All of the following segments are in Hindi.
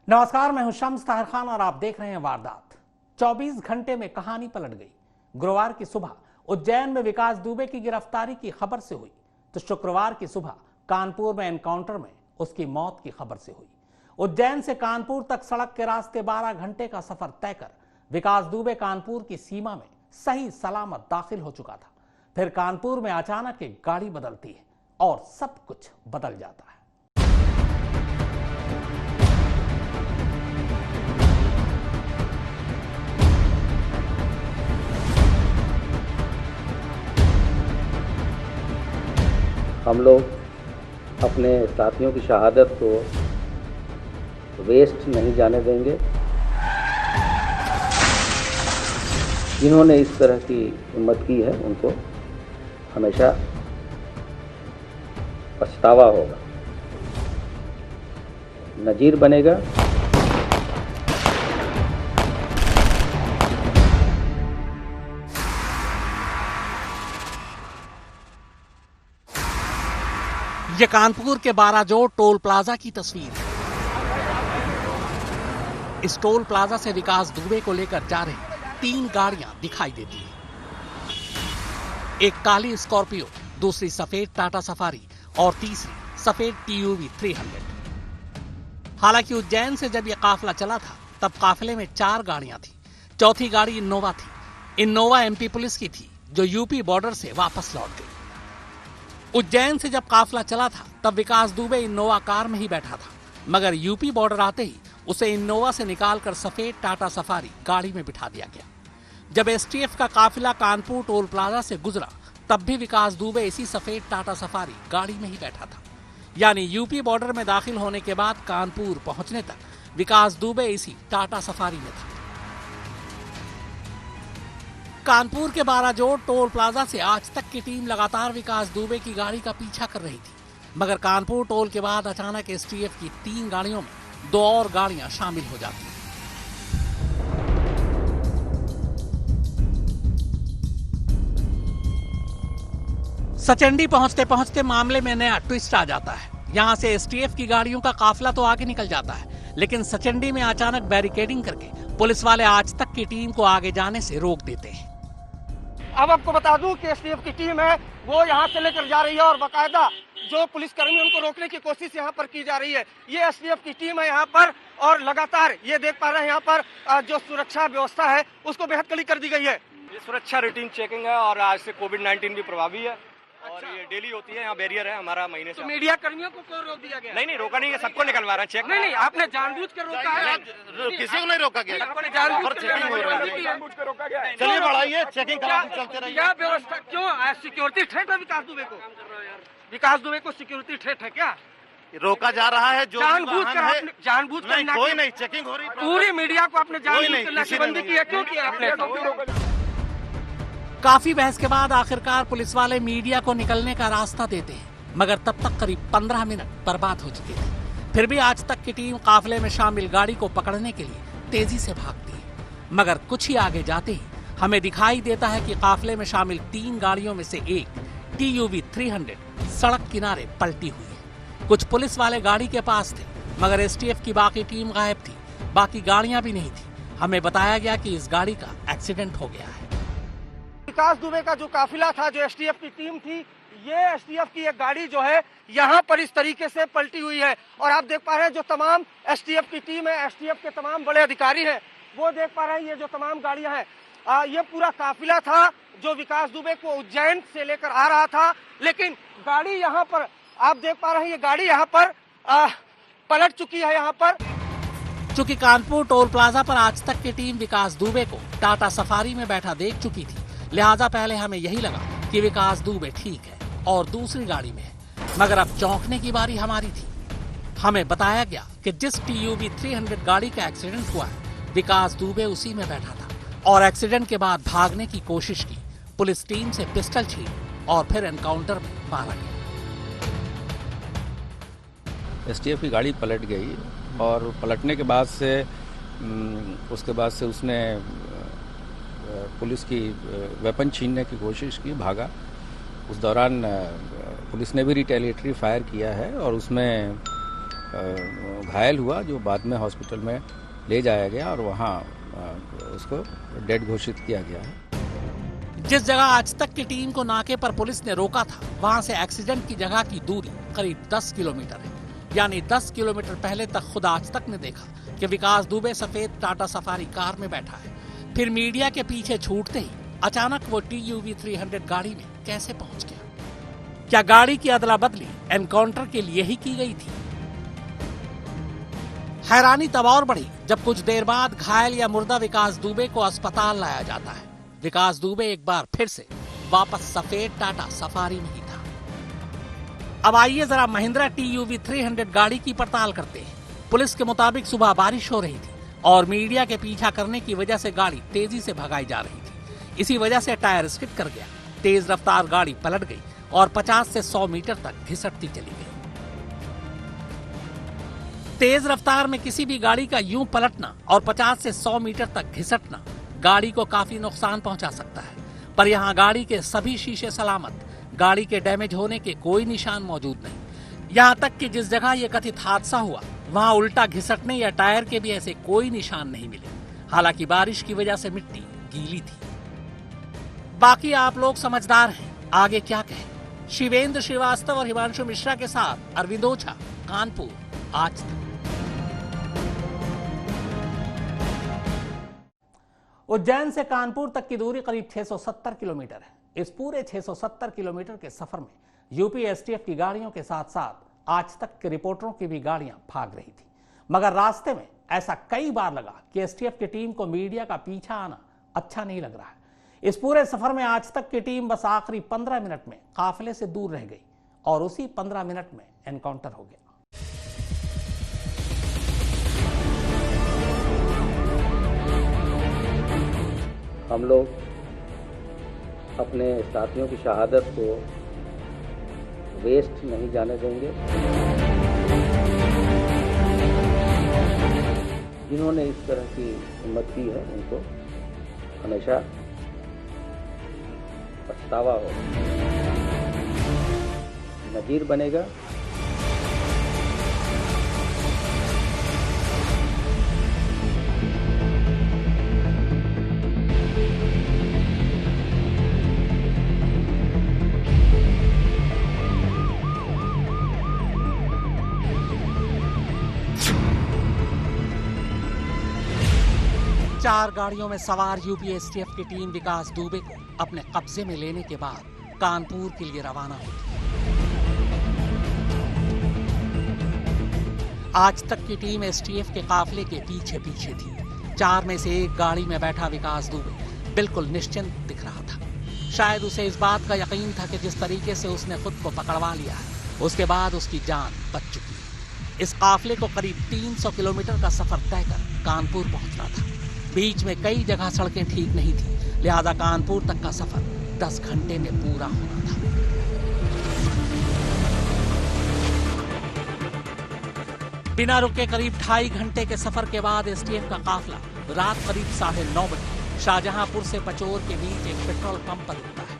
नमस्कार, मैं हूं शम्स ताहिर खान और आप देख रहे हैं वारदात। 24 घंटे में कहानी पलट गई। गुरुवार की सुबह उज्जैन में विकास दुबे की गिरफ्तारी की खबर से हुई, तो शुक्रवार की सुबह कानपुर में एनकाउंटर में उसकी मौत की खबर से हुई। उज्जैन से कानपुर तक सड़क के रास्ते 12 घंटे का सफर तय कर विकास दुबे कानपुर की सीमा में सही सलामत दाखिल हो चुका था। फिर कानपुर में अचानक एक गाड़ी बदलती है और सब कुछ बदल जाता है। हम लोग अपने साथियों की शहादत को वेस्ट नहीं जाने देंगे। जिन्होंने इस तरह की हिम्मत की है उनको हमेशा पछतावा होगा, नजीर बनेगा। ये कानपुर के 12 जोड़ टोल प्लाजा की तस्वीर है। इस टोल प्लाजा से विकास दुबे को लेकर जा रही 3 गाड़ियां दिखाई देती हैं। एक काली स्कॉर्पियो, दूसरी सफेद टाटा सफारी और तीसरी सफेद TUV 300। हालांकि उज्जैन से जब यह काफिला चला था तब काफिले में 4 गाड़ियां थी। चौथी गाड़ी इनोवा थी। इनोवा MP पुलिस की थी जो यूपी बॉर्डर से वापस लौट गई। उज्जैन से जब काफिला चला था तब विकास दुबे इनोवा कार में ही बैठा था, मगर यूपी बॉर्डर आते ही उसे इनोवा से निकालकर सफेद टाटा सफारी गाड़ी में बिठा दिया गया। जब STF का काफिला कानपुर टोल प्लाजा से गुजरा तब भी विकास दुबे इसी सफेद टाटा सफारी गाड़ी में ही बैठा था। यानी यूपी बॉर्डर में दाखिल होने के बाद कानपुर पहुंचने तक विकास दुबे इसी टाटा सफारी में था। कानपुर के 12 जोड़ टोल प्लाजा से आज तक की टीम लगातार विकास दुबे की गाड़ी का पीछा कर रही थी, मगर कानपुर टोल के बाद अचानक STF की 3 गाड़ियों में 2 और गाड़ियां शामिल हो जाती हैं। सचंडी पहुंचते पहुंचते मामले में नया ट्विस्ट आ जाता है। यहां से STF की गाड़ियों का काफिला तो आगे निकल जाता है, लेकिन सचंडी में अचानक बैरिकेडिंग करके पुलिस वाले आज तक की टीम को आगे जाने से रोक देते हैं। अब आपको बता दूं कि STF की टीम है वो यहाँ से लेकर जा रही है और बाकायदा जो पुलिसकर्मी उनको रोकने की कोशिश यहाँ पर की जा रही है। ये STF की टीम है यहाँ पर और लगातार ये देख पा रहे हैं यहाँ पर जो सुरक्षा व्यवस्था है उसको बेहद कड़ी कर दी गई है। ये सुरक्षा रूटीन चेकिंग है और आज से कोविड-19 भी प्रभावी है और ये डेली होती है। यहाँ बैरियर है हमारा महीने से। तो मीडिया कर्मियों को क्यों रोक दिया गया? नहीं रोका नहीं है, सबको निकलवा रहा है चेक। नहीं आपने जानबूझ कर रोका है? किसी को नहीं रोका गया, आपने जानबूझ कर रोका गया। चलिए बढ़ाइए, चेकिंग चलते रहिए। क्या व्यवस्था, क्यों सिक्योरिटी थ्रेट है विकास दुबे को? विकास दुबे को सिक्योरिटी थ्रेट है क्या? रोका जा रहा है जो जानबूझ कर कोई नहीं, चेकिंग हो रही है। पूरी मीडिया को आपने जानबूझ कर नाकेबंदी की है, क्यों किया आपने? काफी बहस के बाद आखिरकार पुलिस वाले मीडिया को निकलने का रास्ता देते हैं, मगर तब तक करीब 15 मिनट बर्बाद हो चुके थे। फिर भी आज तक की टीम काफिले में शामिल गाड़ी को पकड़ने के लिए तेजी से भागती है, मगर कुछ ही आगे जाते ही हमें दिखाई देता है कि काफिले में शामिल 3 गाड़ियों में से एक TUV 300 सड़क किनारे पलटी हुई है। कुछ पुलिस वाले गाड़ी के पास थे, मगर STF की बाकी टीम गायब थी, बाकी गाड़ियां भी नहीं थी। हमें बताया गया कि इस गाड़ी का एक्सीडेंट हो गया है। विकास दुबे का जो काफिला था, जो STF की टीम थी, ये STF की एक गाड़ी जो है यहाँ पर इस तरीके से पलटी हुई है और आप देख पा रहे हैं जो तमाम STF की टीम है, STF के तमाम बड़े अधिकारी हैं, वो देख पा रहे हैं ये जो तमाम गाड़ियां हैं। ये पूरा काफिला था जो विकास दुबे को उज्जैन से लेकर आ रहा था, लेकिन गाड़ी यहाँ पर आप देख पा रहे हैं, ये गाड़ी यहाँ पर पलट चुकी है। यहाँ पर चूंकि कानपुर टोल प्लाजा पर आज तक की टीम विकास दुबे को टाटा सफारी में बैठा देख चुकी थी, लिहाजा पहले हमें यही लगा कि विकास दुबे ठीक है और दूसरी गाड़ी में है, मगर अब चौंकने की बारी हमारी थी। हमें बताया गया कि जिस TUV 300 गाड़ी का एक्सीडेंट हुआ है, विकास दुबे उसी में बैठा था और एक्सीडेंट के बाद भागने की कोशिश की। पुलिस टीम से पिस्टल छीन और फिर एनकाउंटर में मारा गया। STF की गाड़ी पलट गई और पलटने के बाद से उसने पुलिस की वेपन छीनने की कोशिश की, भागा। उस दौरान पुलिस ने भी रिटेलिएटरी फायर किया है और उसमें घायल हुआ, जो बाद में हॉस्पिटल में ले जाया गया और वहाँ उसको डेड घोषित किया गया है। जिस जगह आज तक की टीम को नाके पर पुलिस ने रोका था, वहां से एक्सीडेंट की जगह की दूरी करीब 10 किलोमीटर है। यानी 10 किलोमीटर पहले तक खुद आज तक ने देखा कि विकास दुबे सफेद टाटा सफारी कार में बैठा है। फिर मीडिया के पीछे छूटते ही अचानक वो TUV 300 गाड़ी में कैसे पहुंच गया? क्या गाड़ी की अदला बदली एनकाउंटर के लिए ही की गई थी? हैरानी तब और बढ़ी जब कुछ देर बाद घायल या मुर्दा विकास दुबे को अस्पताल लाया जाता है। विकास दुबे एक बार फिर से वापस सफेद टाटा सफारी में ही था। अब आइए जरा महिंद्रा TUV 300 गाड़ी की पड़ताल करते हैं। पुलिस के मुताबिक सुबह बारिश हो रही थी और मीडिया के पीछा करने की वजह से गाड़ी तेजी से भगाई जा रही थी। इसी वजह से टायर स्किड कर गया। तेज रफ्तार गाड़ी पलट गई और 50 से 100 मीटर तक घिसटती चली गई। तेज रफ्तार में किसी भी गाड़ी का यूं पलटना और 50 से 100 मीटर तक घिसटना गाड़ी को काफी नुकसान पहुंचा सकता है। पर यहां गाड़ी के सभी शीशे सलामत, गाड़ी के डैमेज होने के कोई निशान मौजूद नहीं। यहां तक कि जिस जगह यह कथित हादसा हुआ वहां उल्टा घिसटने या टायर के भी ऐसे कोई निशान नहीं मिले। हालांकि बारिश की वजह से मिट्टी गीली थी। बाकी आप लोग समझदार हैं, आगे क्या कहें। शिवेंद्र श्रीवास्तव और हिमांशु मिश्रा के साथ अरविंद ओझा, कानपुर, आज तक। उज्जैन से कानपुर तक की दूरी करीब 670 किलोमीटर है। इस पूरे 670 किलोमीटर के सफर में यूपी STF की गाड़ियों के साथ साथ आज तक के रिपोर्टरों की भी गाड़ियां भाग रही थी। मगर रास्ते में ऐसा कई बार लगा कि STF की टीम को मीडिया का पीछा आना अच्छा नहीं लग रहा है। इस पूरे सफर में आज तक की टीम बस आखिरी 15 मिनट में काफिले से दूर रह गई और उसी 15 मिनट में एनकाउंटर हो गया। हम लोग अपने साथियों की शहादत को वेस्ट नहीं जाने देंगे। जिन्होंने इस तरह की हिम्मत की है उनको हमेशा पछतावा हो, नजीर बनेगा। चार गाड़ियों में सवार यूपी STF की टीम विकास दुबे को अपने कब्जे में लेने के बाद कानपुर के लिए रवाना हुई। आज तक की टीम STF के काफिले के पीछे पीछे थी। चार में से एक गाड़ी में बैठा विकास दुबे बिल्कुल निश्चिंत दिख रहा था। शायद उसे इस बात का यकीन था कि जिस तरीके से उसने खुद को पकड़वा लिया है उसके बाद उसकी जान बच चुकी है। इस काफिले को करीब 300 किलोमीटर का सफर तय कर कानपुर पहुंचना था। बीच में कई जगह सड़कें ठीक नहीं थी, लिहाजा कानपुर तक का सफर 10 घंटे में पूरा होना था। बिना रुके करीब 2.5 घंटे के सफर के बाद STF का काफिला रात करीब 9:30 बजे शाहजहांपुर से पचोर के बीच एक पेट्रोल पंप पर रुकता है।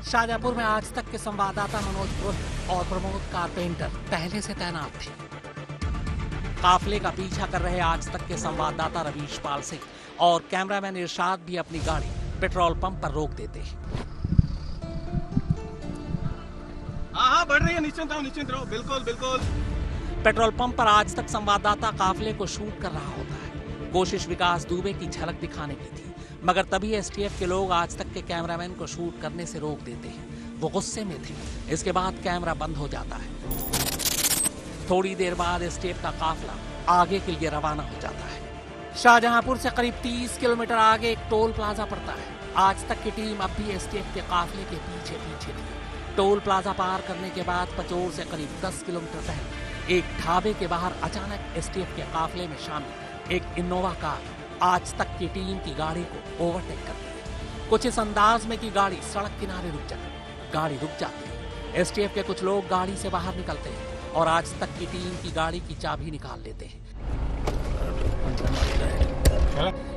शाहजहांपुर में आज तक के संवाददाता मनोज पुरोहित और प्रमोद कारपेंटर पहले से तैनात थे। काफिले का पीछा कर रहे आज तक के संवाददाता रवीश पाल सिंह और कैमरामैन इरशाद भी अपनी गाड़ी पेट्रोल पंप पर रोक देते हैं। हाँ बढ़ रही है, निश्चिंत रहो, बिल्कुल बिल्कुल। पेट्रोल पंप पर आज तक संवाददाता काफिले को शूट कर रहा होता है। कोशिश विकास दुबे की झलक दिखाने की थी, मगर तभी STF के लोग आज तक के कैमरामैन को शूट करने से रोक देते हैं। वो गुस्से में थे। इसके बाद कैमरा बंद हो जाता है। थोड़ी देर बाद STF का काफिला आगे के लिए रवाना हो जाता है। शाहजहांपुर से करीब 30 किलोमीटर आगे एक टोल प्लाजा पड़ता है। आज तक की टीम अब भी STF के काफिले के पीछे पीछे थी। टोल प्लाजा पार करने के बाद पचोर से करीब 10 किलोमीटर पहले एक ढाबे के बाहर अचानक STF के काफिले में शामिल एक इनोवा कार आज तक की टीम की गाड़ी को ओवरटेक करती है। कुछ इस अंदाज में कि गाड़ी सड़क किनारे रुक जाए। गाड़ी रुक जाती है। STF के कुछ लोग गाड़ी से बाहर निकलते हैं और आज तक की टीम की गाड़ी की चाबी निकाल लेते हैं।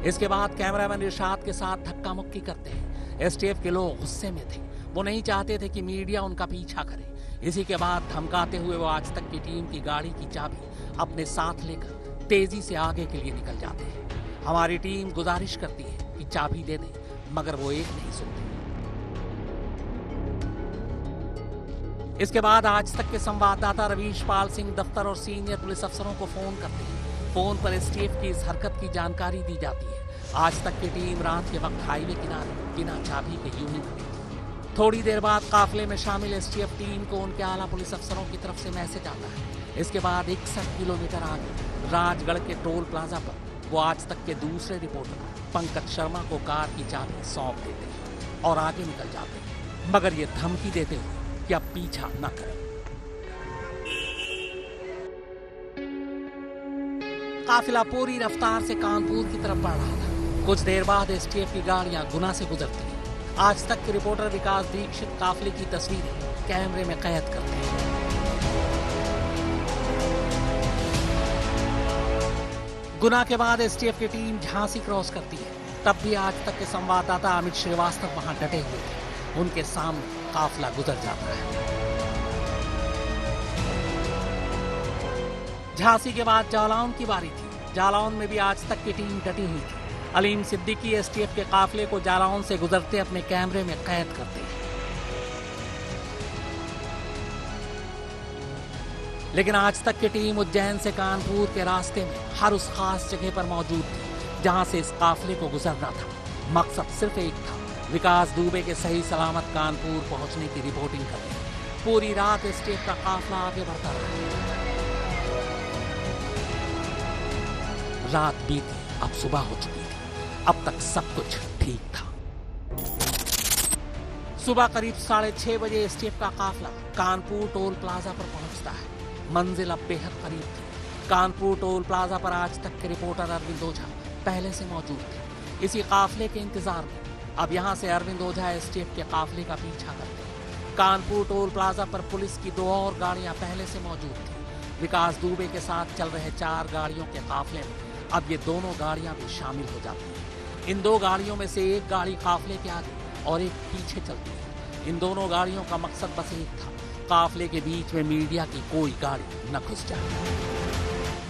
इसके बाद कैमरामैन इरशाद के साथ धक्का मुक्की करते हैं। STF के लोग गुस्से में थे। वो नहीं चाहते थे कि मीडिया उनका पीछा करे, इसी के बाद धमकाते हुए वो आज तक की टीम की गाड़ी की चाबी अपने साथ लेकर तेजी से आगे के लिए निकल जाते हैं। हमारी टीम गुजारिश करती है कि चाबी दे दें, मगर वो एक नहीं सुनते। इसके बाद आज तक के संवाददाता रवीश पाल सिंह दफ्तर और सीनियर पुलिस अफसरों को फोन करते हैं। फोन पर एसटीएफ की इस हरकत की जानकारी दी जाती है। आज तक की टीम रात के वक्त हाईवे किनारे बिना चाबी के यूं ही खड़ी थी। थोड़ी देर बाद काफिले में शामिल एसटीएफ टीम को उनके आला पुलिस अफसरों की तरफ से मैसेज आता है। इसके बाद 61 किलोमीटर आगे राजगढ़ के टोल प्लाजा पर वो आज तक के दूसरे रिपोर्टर पंकज शर्मा को कार की चाबी सौंप देते हैं और आगे निकल जाते हैं, मगर ये धमकी देते हुए कि अब पीछा न करें। काफिला पूरी रफ्तार से कानपुर की तरफ बढ़ रहा था। कुछ देर बाद एसटीएफ की गाड़ियां गुना से गुजरती हैं। आज तक के रिपोर्टर विकास दीक्षित काफिले की तस्वीरें कैमरे में कैद करते हैं। गुना के बाद एसटीएफ की टीम झांसी क्रॉस करती है। तब भी आज तक के संवाददाता अमित श्रीवास्तव वहां डटे हुए थे। उनके सामने काफिला गुजर जाता है। झांसी के बाद जालौन की बारी थी। जालौन में भी आज तक की टीम डटी हुई थी। अलीम सिद्दीकी एसटीएफ के काफिले को जालौन से गुजरते अपने कैमरे में कैद करते हैं। लेकिन आज तक की टीम उज्जैन से कानपुर के रास्ते में हर उस खास जगह पर मौजूद थी जहां से इस काफिले को गुजरना था। मकसद सिर्फ एक था, विकास दुबे के सही सलामत कानपुर पहुंचने की रिपोर्टिंग करनी। पूरी रात एसटीएफ का काफिला आगे बढ़ता रहा। रात बीती, अब सुबह हो चुकी थी। अब तक सब कुछ ठीक था। सुबह करीब 6:30 बजे एसटीएफ का काफिला कानपुर टोल प्लाजा पर पहुंचता है। मंजिल अब बेहद करीब थी। कानपुर टोल प्लाजा पर आज तक के रिपोर्टर अरविंद ओझा पहले से मौजूद थे। इसी काफिले के इंतजार में अब यहां से अरविंद ओझा एसटीएफ के काफिले का पीछा करते हैं। कानपुर टोल प्लाजा पर पुलिस की 2 और गाड़ियां पहले से मौजूद थी। विकास दुबे के साथ चल रहे 4 गाड़ियों के काफिले में अब ये दोनों गाड़ियां भी शामिल हो जाती हैं। इन 2 गाड़ियों में से एक गाड़ी काफिले के आगे और एक पीछे चलती है। इन दोनों गाड़ियों का मकसद बस एक था, काफिले के बीच में मीडिया की कोई गाड़ी न घुस जाए।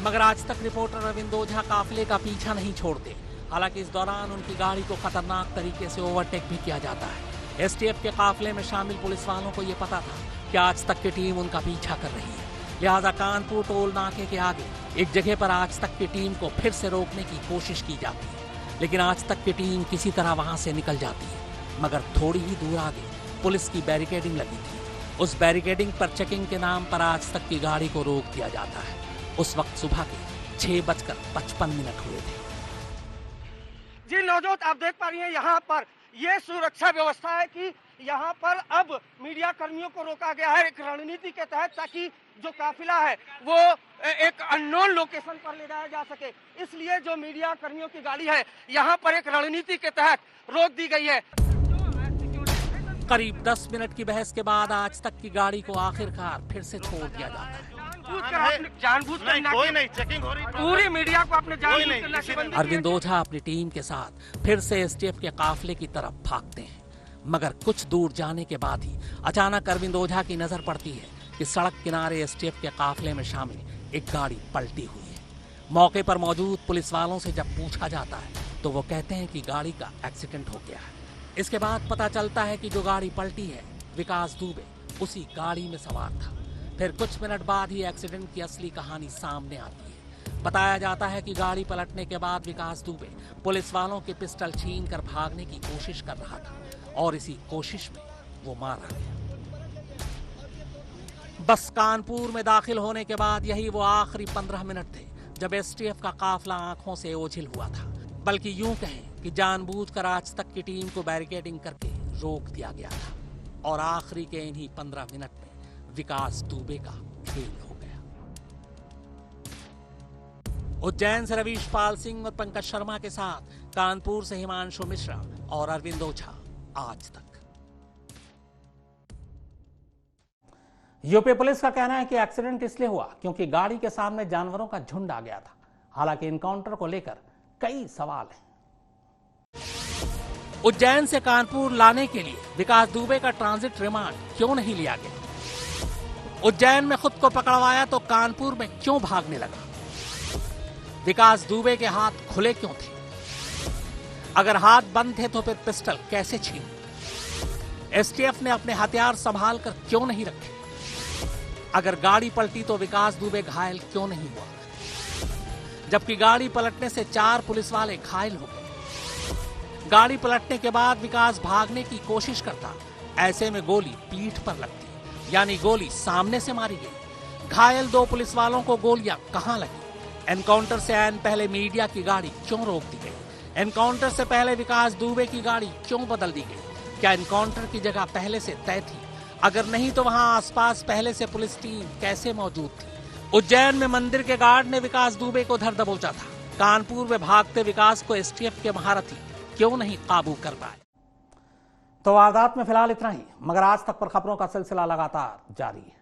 मगर आज तक रिपोर्टर अरविंद ओझा काफिले का पीछा नहीं छोड़ते। हालांकि इस दौरान उनकी गाड़ी को खतरनाक तरीके से ओवरटेक भी किया जाता है। एसटीएफ के काफिले में शामिल पुलिस वालों को यह पता था कि आज तक की टीम उनका पीछा कर रही है। लिहाजा कानपुर टोल नाके के आगे एक जगह पर आज तक की टीम को फिर से रोकने की कोशिश की जाती है। लेकिन आज तक की टीम किसी तरह वहां से निकल जाती है। मगर थोड़ी ही दूर आगे पुलिस की बैरिकेडिंग लगी थी। उस बैरिकेडिंग पर चेकिंग के नाम पर आज तक की गाड़ी को रोक दिया जाता है। उस वक्त सुबह के 6:55 हुए थे। जी नौजोत, आप देख पा रही हैं यहाँ पर ये सुरक्षा व्यवस्था है कि यहाँ पर अब मीडिया कर्मियों को रोका गया है एक रणनीति के तहत, ताकि जो काफिला है वो एक अननोन लोकेशन पर ले जाया जा सके। इसलिए जो मीडिया कर्मियों की गाड़ी है यहाँ पर एक रणनीति के तहत रोक दी गई है। करीब 10 मिनट की बहस के बाद आज तक की गाड़ी को आखिरकार फिर से छोड़ दिया जाता है। जानबूझकर कोई नहीं, चेकिंग हो रही, पूरी मीडिया को अपने जानबूझकर। अरविंद ओझा अपनी टीम के साथ फिर से एसटीएफ के काफिले की तरफ भागते हैं। मगर कुछ दूर जाने के बाद ही अचानक अरविंद ओझा की नजर पड़ती है कि सड़क किनारे एसटीएफ के काफिले में शामिल एक गाड़ी पलटी हुई है। मौके पर मौजूद पुलिस वालों से जब पूछा जाता है तो वो कहते हैं कि गाड़ी का एक्सीडेंट हो गया है। इसके बाद पता चलता है कि जो गाड़ी पलटी है विकास दुबे उसी गाड़ी में सवार था। फिर कुछ मिनट बाद ही एक्सीडेंट की असली कहानी सामने आती है। बताया जाता है कि गाड़ी पलटने के बाद विकास दुबे पुलिस वालों के पिस्टल छीन कर भागने की कोशिश कर रहा था और इसी कोशिश में वो मारा गया। बस कानपुर में दाखिल होने के बाद यही वो आखिरी 15 मिनट थे जब एसटीएफ का काफिला आंखों से ओझिल हुआ था। बल्कि यूं कहें कि जानबूझकर आज तक की टीम को बैरिकेडिंग करके रोक दिया गया था और आखिरी के इन्हीं 15 मिनट में विकास दुबे का खेल हो गया। उज्जैन से रवीश पाल सिंह और पंकज शर्मा के साथ कानपुर से हिमांशु मिश्रा और अरविंद ओझा, आज तक। यूपी पुलिस का कहना है कि एक्सीडेंट इसलिए हुआ क्योंकि गाड़ी के सामने जानवरों का झुंड आ गया था। हालांकि इनकाउंटर को लेकर कई सवाल हैं। उज्जैन से कानपुर लाने के लिए विकास दुबे का ट्रांजिट रिमांड क्यों नहीं लिया गया? उज्जैन में खुद को पकड़वाया तो कानपुर में क्यों भागने लगा? विकास दुबे के हाथ खुले क्यों थे? अगर हाथ बंद थे तो फिर पिस्टल कैसे छीन? एसटीएफ ने अपने हथियार संभाल कर क्यों नहीं रखे? अगर गाड़ी पलटी तो विकास दुबे घायल क्यों नहीं हुआ? जबकि गाड़ी पलटने से 4 पुलिस वाले घायल हो गए। गाड़ी पलटने के बाद विकास भागने की कोशिश करता, ऐसे में गोली पीठ पर लगती, यानी गोली सामने से मारी गई। घायल 2 पुलिस वालों को गोलियां कहां लगी? एनकाउंटर से ऐन पहले मीडिया की गाड़ी क्यों रोक दी गई? एनकाउंटर से पहले विकास दुबे की गाड़ी क्यों बदल दी गई? क्या एनकाउंटर की जगह पहले से तय थी? अगर नहीं तो वहां आसपास पहले से पुलिस टीम कैसे मौजूद थी? उज्जैन में मंदिर के गार्ड ने विकास दुबे को धर दबोचा था। कानपुर में भागते विकास को एसटीएफ के महारथी क्यों नहीं काबू कर पाए? तो वारदात में फिलहाल इतना ही, मगर आज तक पर खबरों का सिलसिला लगातार जारी है।